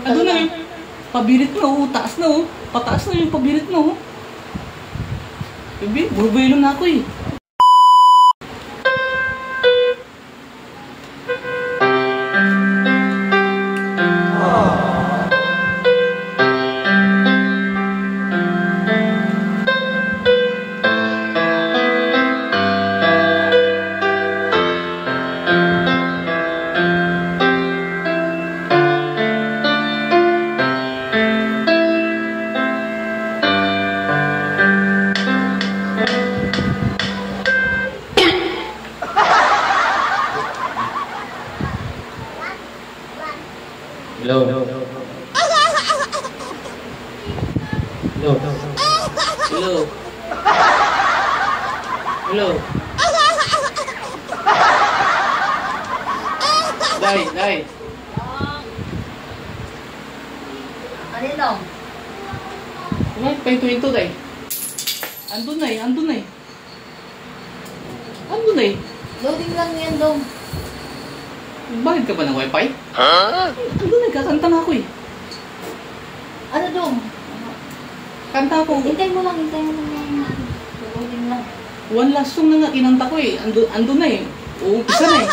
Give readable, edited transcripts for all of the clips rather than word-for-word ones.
Ano na yung pabirit na oh, taas na oh. Pataas na yung pabirit na oh. Bibi, burbilo na ako eh. Hello. Hello. Hello. Hello. Dai. Ano dong? Wala, pahinto-hinto dai. Andun na eh. Loading lang yan dong. Bakit ka ba ng wifi? Andun na, kakanta na ako eh. Ano dong? Kanta ako. Hintay mo lang yan. Loading lang. One last song na nga kinanta ko eh. Andun na eh. Uumpisa na eh.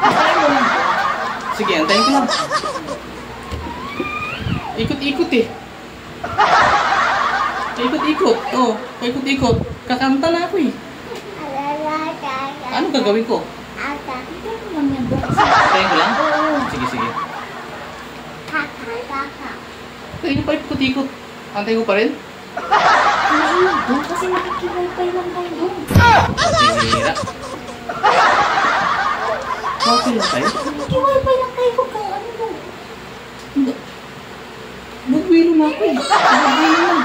Antayin mo lang. Sige, antayin ko lang. Ikot-ikot eh. Ikot-ikot. Oh, ikot-ikot. Kakanta na ako eh. Ano gagawin ko? Hintay mo lang yan dong. Antayin ko lang? Oo. Sige. Kaya pa ikot-ikot. Antayin ko pa rin? Ano dong? Kasi nakikibay lang tayo dong. Pira. Okay lang tayo? Nakikibay lang tayo kung ano dong. Bugwilo na ako eh. Bugwilo na.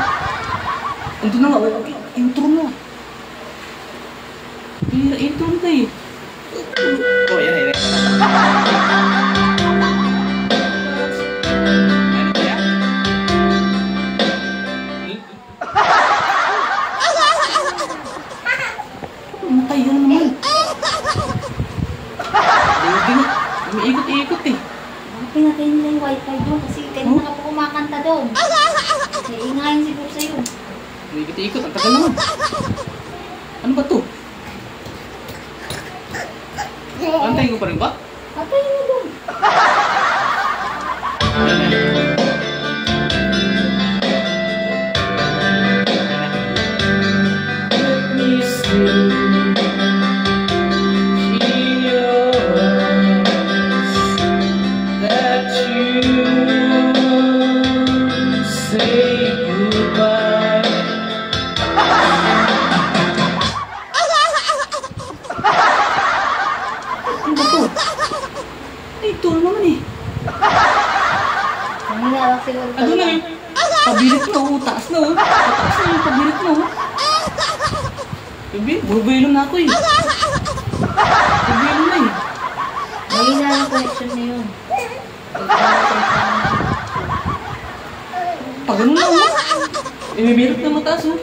Ando na nga. Okay. Intro na. Intro na eh. Oh, yan. Ano ba yan? Matay yan naman. Loading. Umiikot-ikot eh. Pinatayin nila yung wifi dong kasi kanina ka po kumakanta dong. Naingayin siguro sa'yo. Umiikot-ikot. Ang tagal naman. Ano ba to? Antayin ko pa rin ba? Patayin mo dong. Ito naman eh. Nangyayawak siguro Ano na yung pabirit na oh, taas na oh. Pataas na yung pabirit na oh. Bibi, burbilo na ako eh. Burbilo na eh. Mahina ang connection na yun. Pag ano na oh. Ibibirit na mataas oh.